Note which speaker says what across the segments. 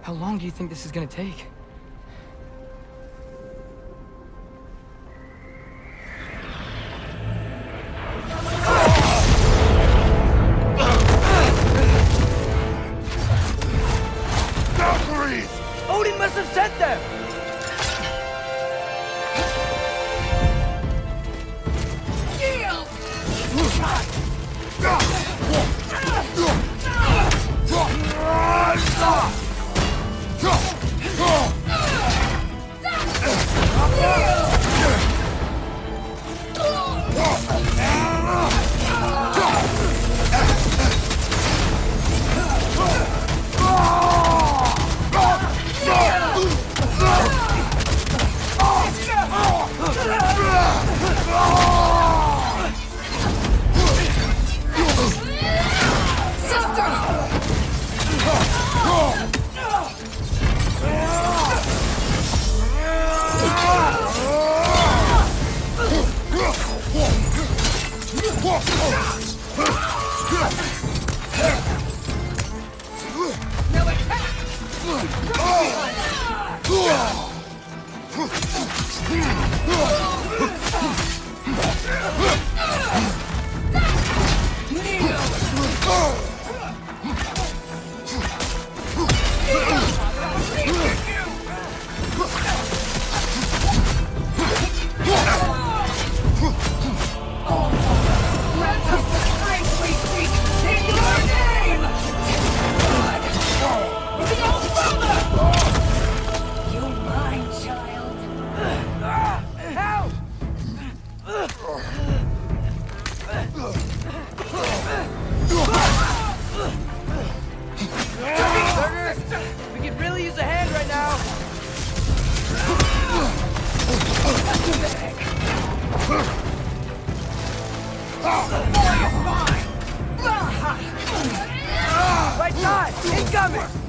Speaker 1: How long do you think this is gonna take? Odin must have sent them! Right side! Incoming!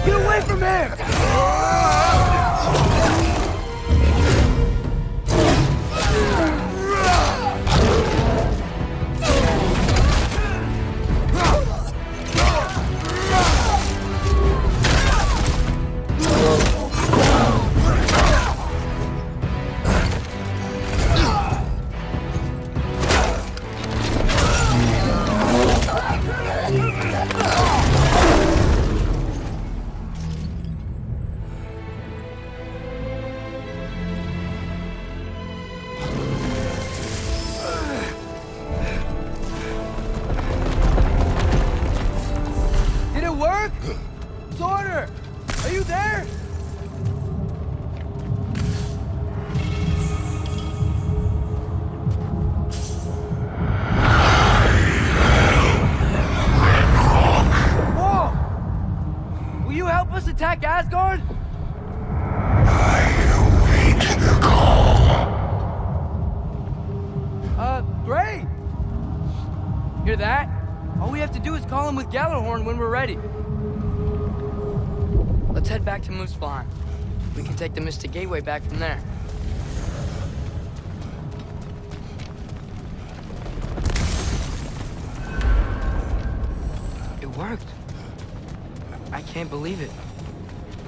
Speaker 1: Get away from him! attack Asgard?
Speaker 2: I await the call.
Speaker 1: Great! Hear that? All we have to do is call him with Gjallarhorn when we're ready. Let's head back to Muspelheim. We can take the Mystic Gateway back from there. It worked. I can't believe it.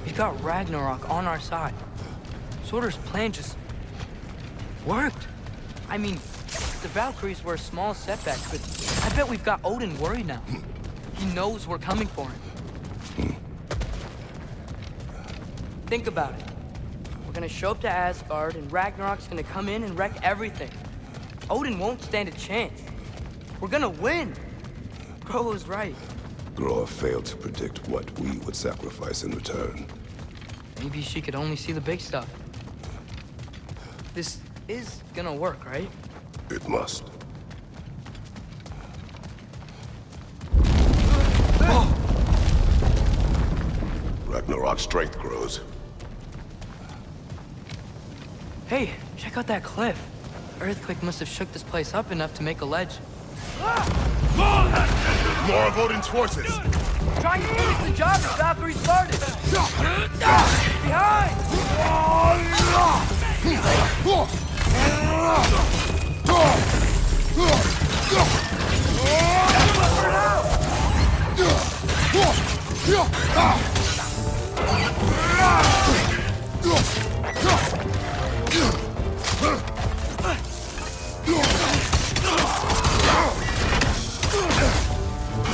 Speaker 1: We got Ragnarok on our side. Surtur's plan just worked. I mean, the Valkyries were a small setback, but I bet we've got Odin worried now. He knows we're coming for him. Think about it. We're gonna show up to Asgard, and Ragnarok's gonna come in and wreck everything. Odin won't stand a chance. We're gonna win. Groa was right.
Speaker 2: Groa failed to predict what we would sacrifice in return.
Speaker 1: Maybe she could only see the big stuff. This is gonna work, right?
Speaker 2: It must. Ragnarok's strength grows.
Speaker 1: Hey, check out that cliff. Earthquake must have shook this place up enough to make a ledge.
Speaker 2: More of Odin's forces!
Speaker 1: Trying to finish the job that Valkyrie started! Behind!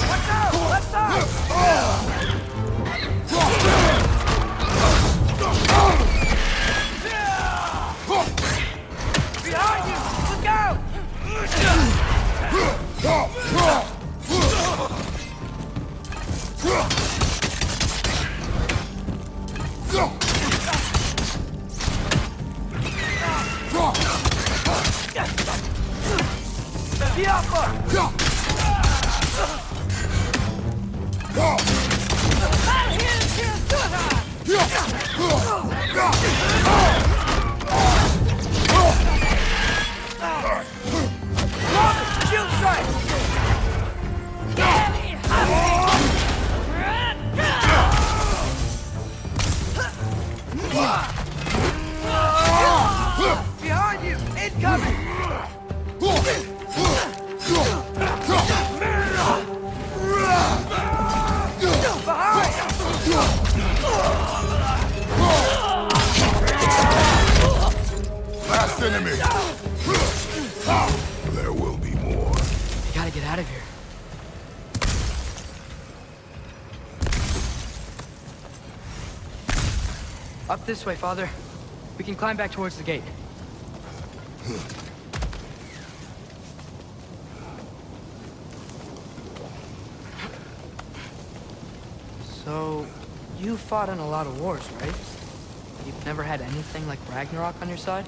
Speaker 1: Watch out! Left side! Behind you! Look out! Shield strike! Behind you! Incoming!
Speaker 2: Last enemy! There will be more.
Speaker 1: We gotta get out of here. Up this way, Father. We can climb back towards the gate. So, you fought in a lot of wars, right? You've never had anything like Ragnarok on your side?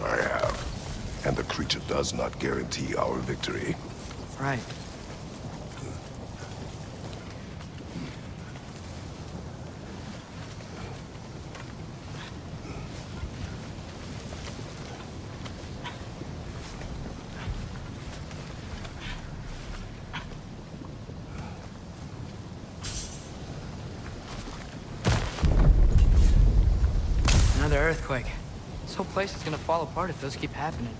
Speaker 2: I have. And the creature does not guarantee our victory.
Speaker 1: Right. Another earthquake. This whole place is gonna fall apart if those keep happening.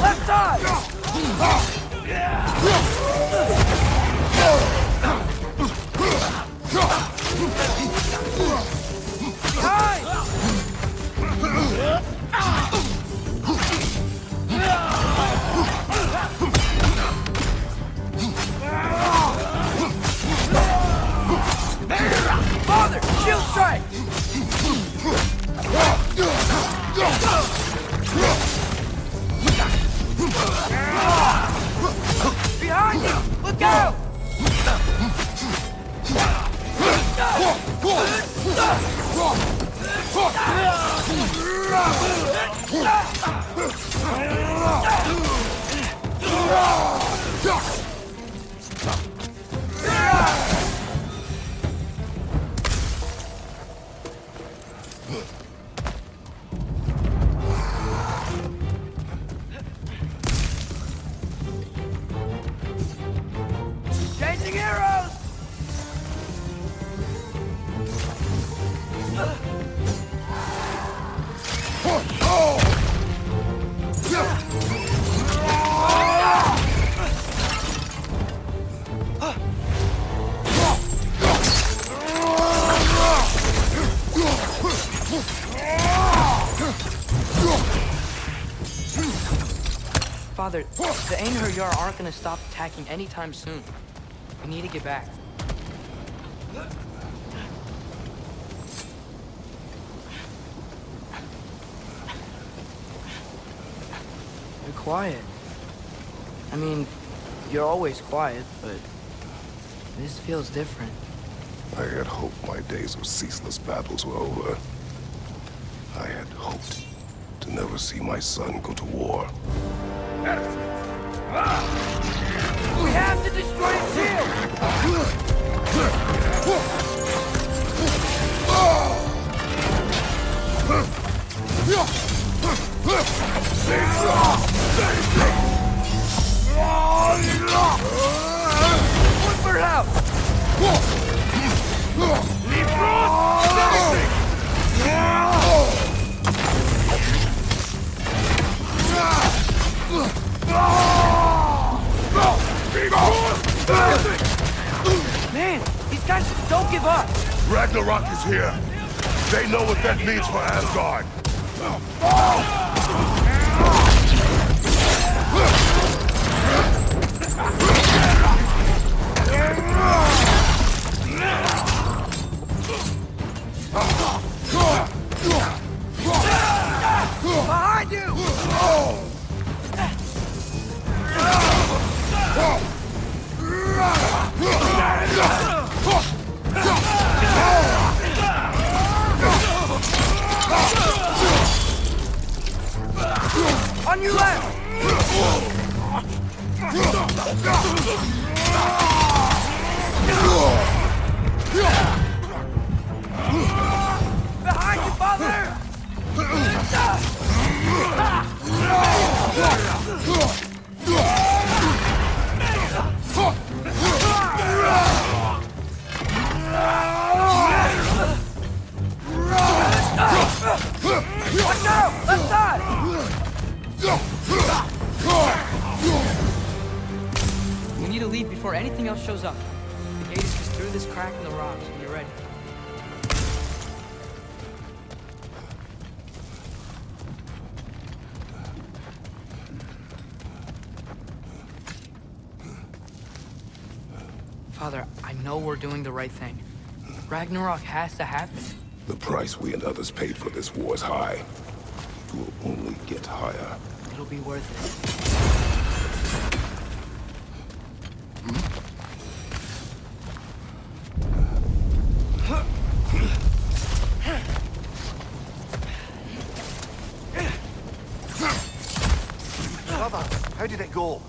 Speaker 1: Left side! Behind! Chasing arrows! Father, the Einherjar aren't gonna stop attacking anytime soon. We need to get back. You're quiet. I mean, you're always quiet, but this feels different.
Speaker 2: I had hoped my days of ceaseless battles were over. I had hoped to never see my son go to war.
Speaker 1: We have to destroy his shield! Woodford out! Man, these guys don't give up!
Speaker 2: Ragnarok is here! They know what that means for Asgard!
Speaker 1: Behind you! On your left! Behind you, father! Watch out! Left side! We need to leave before anything else shows up. The gate is just through this crack in the rocks when you're ready. Father, I know we're doing the right thing. Ragnarok has to happen.
Speaker 2: The price we and others paid for this war is high. It will only get higher.
Speaker 1: It'll be worth
Speaker 3: Brother, how did it go?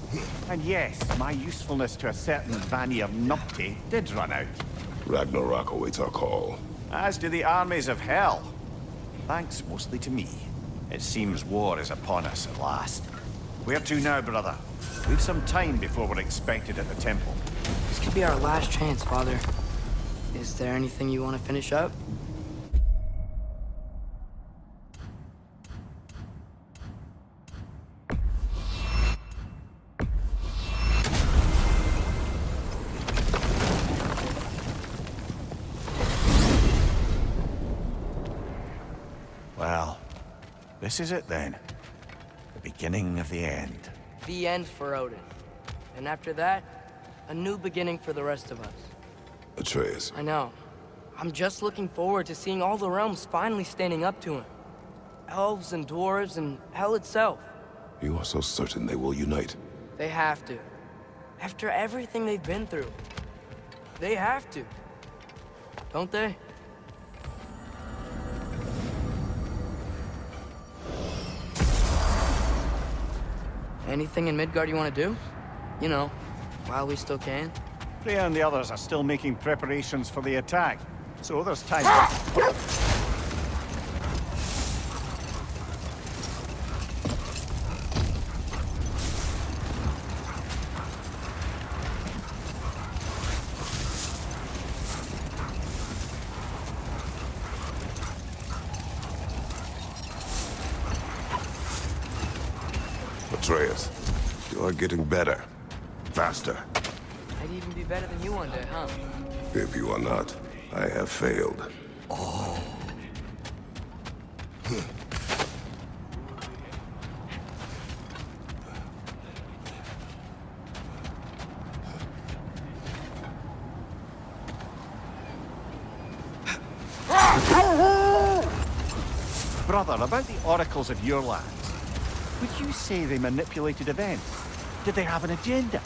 Speaker 3: And yes, my usefulness to a certain Vanir numpty did run out.
Speaker 2: Ragnarok awaits our call.
Speaker 3: As do the armies of hell. Thanks mostly to me. It seems war is upon us at last. Where to now, brother? We've some time before we're expected at the temple.
Speaker 1: This could be our last chance, Father. Is there anything you want to finish up?
Speaker 3: Well, this is it then. The beginning of the end.
Speaker 1: The end for Odin. And after that, a new beginning for the rest of us.
Speaker 2: Atreus,
Speaker 1: I know. I'm just looking forward to seeing all the realms finally standing up to him. Elves and dwarves and hell itself.
Speaker 2: you are so certain they will unite.
Speaker 1: They have to. After everything they've been through. They have to. Don't they? Anything in Midgard you want to do? You know, while we still can.
Speaker 3: Freya and the others are still making preparations for the attack, so there's time.
Speaker 2: Atreus, you are getting better. Faster.
Speaker 1: I'd even be better than you one day, huh?
Speaker 2: If you are not, I have failed.
Speaker 3: Brother, about the oracles of your lands, would you say they manipulated events? Did they have an agenda?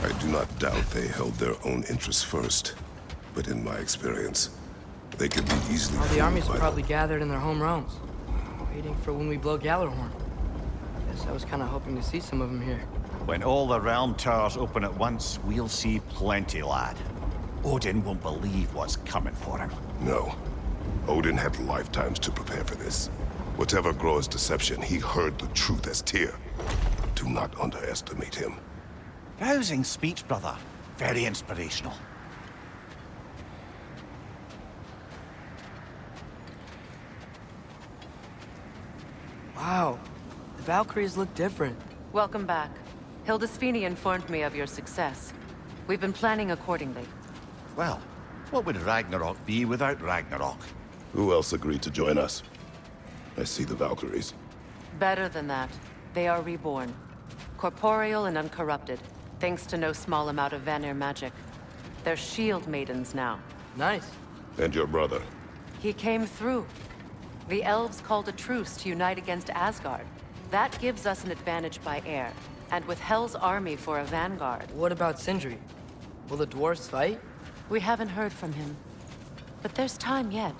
Speaker 2: I do not doubt they held their own interests first. But in my experience, they can be easily
Speaker 1: All the
Speaker 2: fooled
Speaker 1: armies
Speaker 2: by
Speaker 1: are probably gathered in their home realms, waiting for when we blow Gjallarhorn. Guess I was kind of hoping to see some of them here.
Speaker 3: When all the realm towers open at once, we'll see plenty, lad. Odin won't believe what's coming for him.
Speaker 2: No. Odin had lifetimes to prepare for this. Whatever Groa's deception, he heard the truth as Tyr. Do not underestimate him.
Speaker 3: Rousing speech, brother. Very inspirational.
Speaker 1: Wow, the Valkyries look different.
Speaker 4: Welcome back. Hildisvini informed me of your success. We've been planning accordingly.
Speaker 3: Well, what would Ragnarok be without Ragnarok?
Speaker 2: Who else agreed to join us? I see the Valkyries.
Speaker 4: Better than that. They are reborn. Corporeal and uncorrupted, thanks to no small amount of Vanir magic. They're shield maidens now.
Speaker 1: Nice.
Speaker 2: And your brother.
Speaker 4: He came through. The elves called a truce to unite against Asgard. That gives us an advantage by air, and with Hel's army for a vanguard.
Speaker 1: What about Sindri? Will the dwarves fight?
Speaker 4: We haven't heard from him. But there's time yet.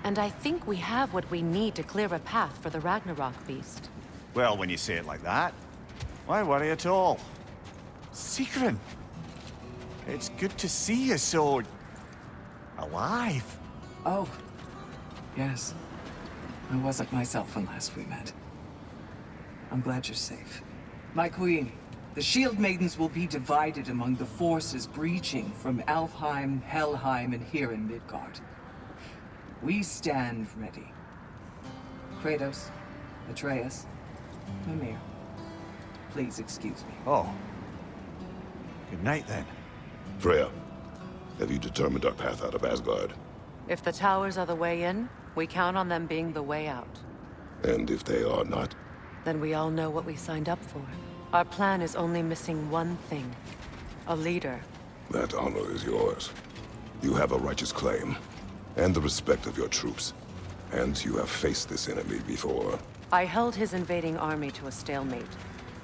Speaker 4: And I think we have what we need to clear a path for the Ragnarok beast.
Speaker 3: Well, when you say it like that, why worry at all? Sigrun! It's good to see you so... alive.
Speaker 5: Oh, yes. I wasn't myself when last we met. I'm glad you're safe. My queen, the Shield Maidens will be divided among the forces breaching from Alfheim, Helheim, and here in Midgard. We stand ready. Kratos, Atreus, Mimir, please excuse me.
Speaker 3: Oh. Good night, then.
Speaker 2: Freya, have you determined our path out of Asgard?
Speaker 4: If the towers are the way in, we count on them being the way out.
Speaker 2: And if they are not?
Speaker 4: Then we all know what we signed up for. Our plan is only missing one thing. A leader.
Speaker 2: That honor is yours. You have a righteous claim, and the respect of your troops. And you have faced this enemy before.
Speaker 4: I held his invading army to a stalemate.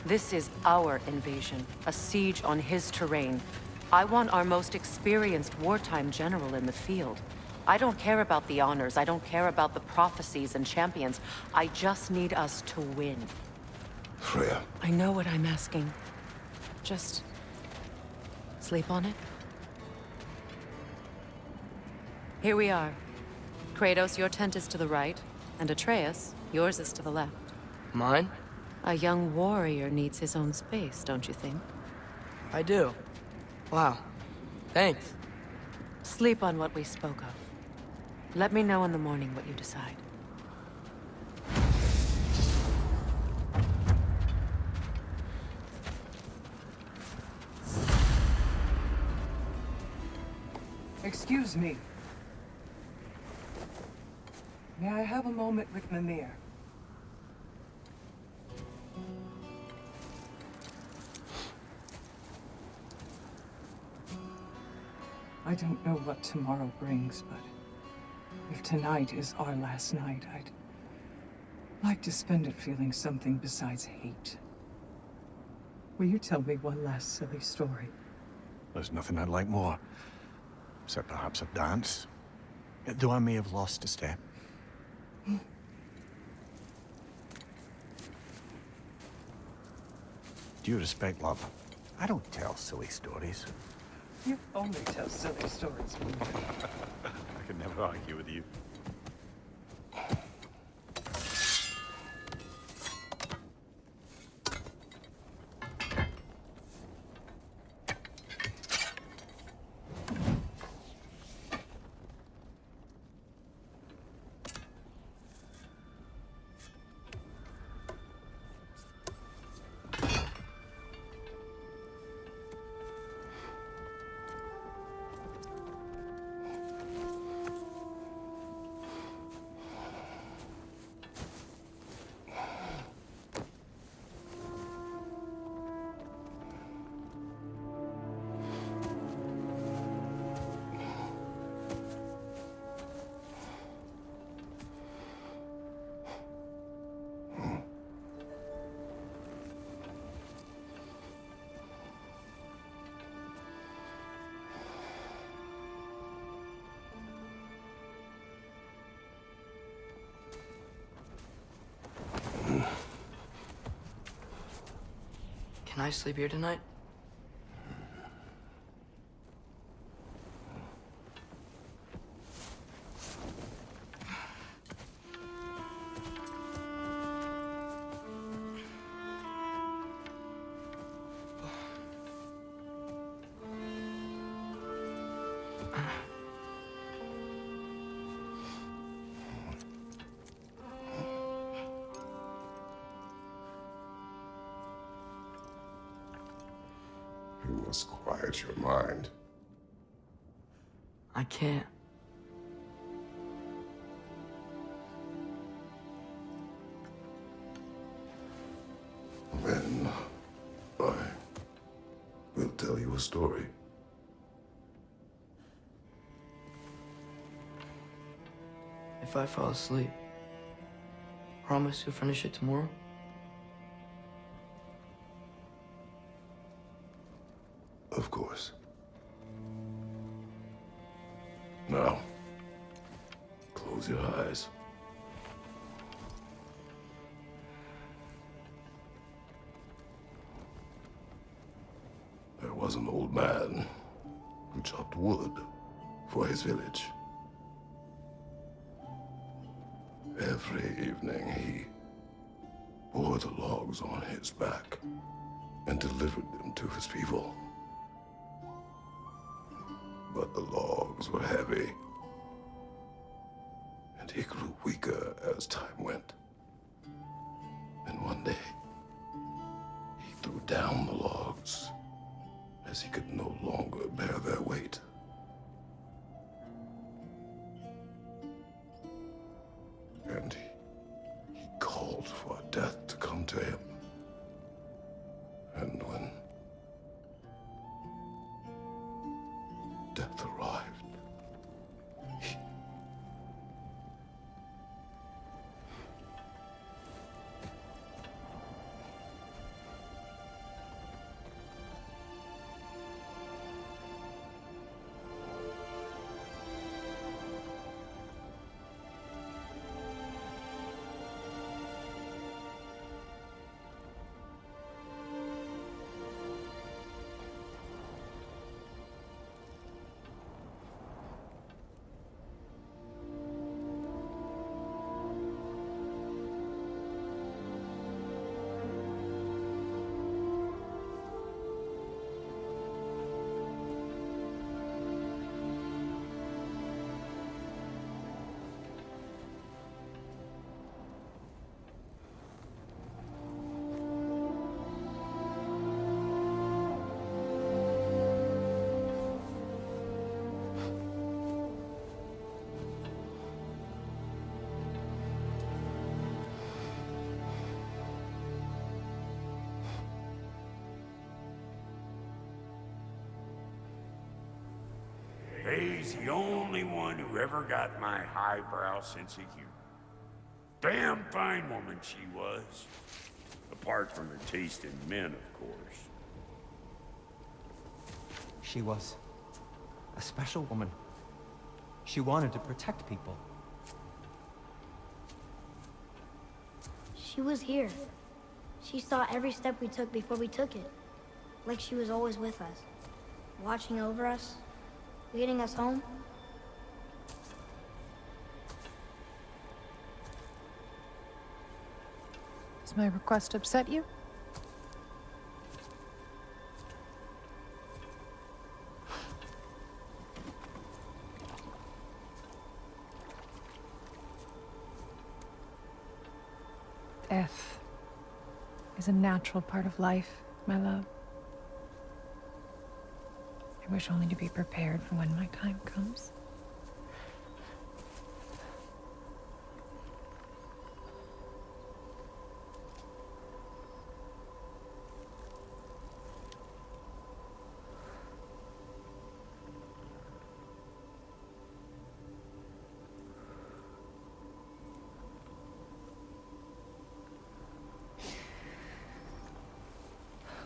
Speaker 4: This is our invasion, a siege on his terrain. I want our most experienced wartime general in the field. I don't care about the honors, I don't care about the prophecies and champions. I just need us to win.
Speaker 2: Freya.
Speaker 4: I know what I'm asking. Just... sleep on it? Here we are. Kratos, your tent is to the right, and Atreus, yours is to the left.
Speaker 1: Mine?
Speaker 4: A young warrior needs his own space, don't you think?
Speaker 1: I do. Wow. Thanks.
Speaker 4: Sleep on what we spoke of. Let me know in the morning what you decide.
Speaker 5: Excuse me. May I have a moment with Mimir? I don't know what tomorrow brings, but if tonight is our last night, I'd like to spend it feeling something besides hate. Will you tell me one last silly story?
Speaker 3: There's nothing I'd like more. Except perhaps a dance. Though I may have lost a step. Due respect, love. I don't tell silly stories.
Speaker 5: You only tell silly stories.
Speaker 3: I can never argue with you.
Speaker 1: Can I sleep here tonight?
Speaker 2: You must quiet your mind.
Speaker 1: I can't.
Speaker 2: Then I will tell you a story.
Speaker 1: If I fall asleep, promise you'll finish it tomorrow?
Speaker 2: Of course. Now, close your eyes. There was an old man who chopped wood for his village. Every evening he bore the logs on his back and delivered them to his people. But the logs were heavy, and he grew weaker as time went. And one day, he threw down the logs as he could no longer bear their weight. And he called for death to come to him. And when death arrived,
Speaker 6: He's the only one who ever got my highbrow sense of humor. Damn fine woman she was. Apart from her taste in men, of course.
Speaker 7: She was a special woman. She wanted to protect people.
Speaker 8: She was here. She saw every step we took before we took it. Like she was always with us. Watching over us. Leading us home.
Speaker 9: Does my request upset you? Death is a natural part of life, my love. I wish only to be prepared for when my time comes.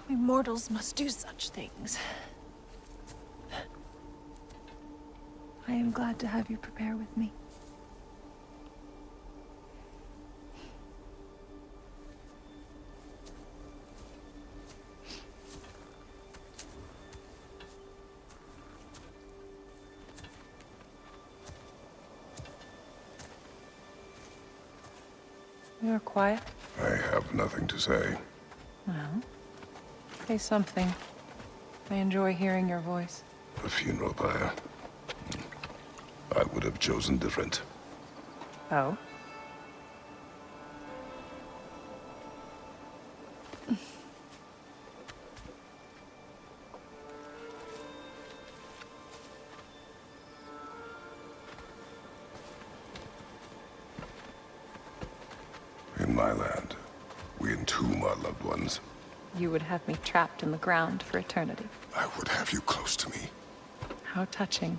Speaker 9: We mortals must do such things. I am glad to have you prepare with me. You're quiet.
Speaker 2: I have nothing to say.
Speaker 9: Well, say something. I enjoy hearing your voice.
Speaker 2: The funeral pyre. I would have chosen different.
Speaker 9: Oh?
Speaker 2: In my land, we entomb our loved ones.
Speaker 9: You would have me trapped in the ground for eternity.
Speaker 2: I would have you close to me.
Speaker 9: How touching.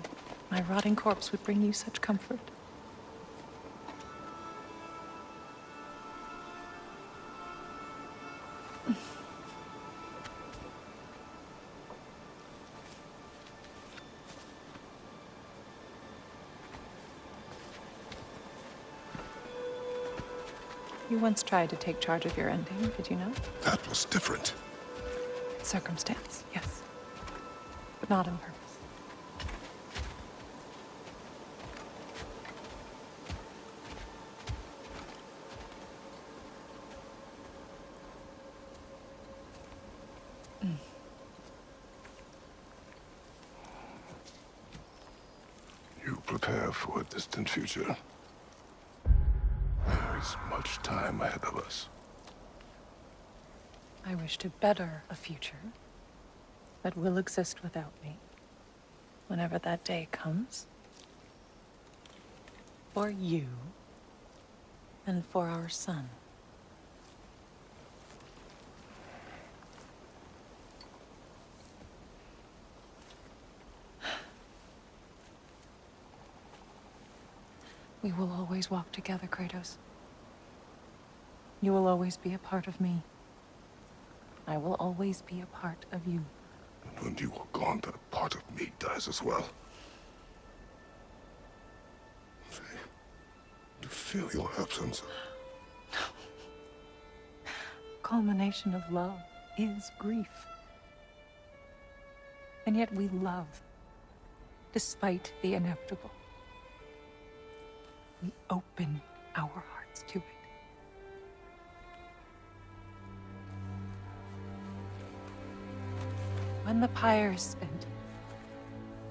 Speaker 9: My rotting corpse would bring you such comfort. You once tried to take charge of your ending, did you know?
Speaker 2: That was different.
Speaker 9: Circumstance, yes. But not on purpose.
Speaker 2: You prepare for a distant future. There is much time ahead of us.
Speaker 9: I wish to better a future that will exist without me, whenever that day comes. For you, and for our son. We will always walk together, Kratos. You will always be a part of me. I will always be a part of you.
Speaker 2: And when you are gone, that part of me dies as well. To feel your absence.
Speaker 9: Culmination of love is grief. And yet we love, despite the inevitable. We open our hearts to it. When the pyre is spent,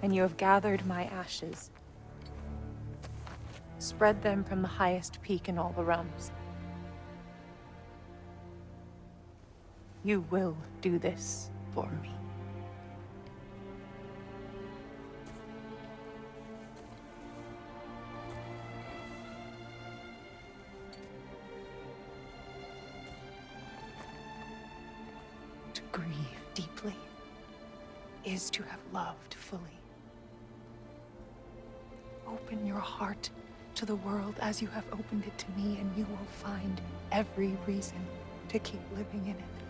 Speaker 9: and you have gathered my ashes, spread them from the highest peak in all the realms. You will do this for me. To grieve deeply is to have loved fully. Open your heart to the world as you have opened it to me, and you will find every reason to keep living in it.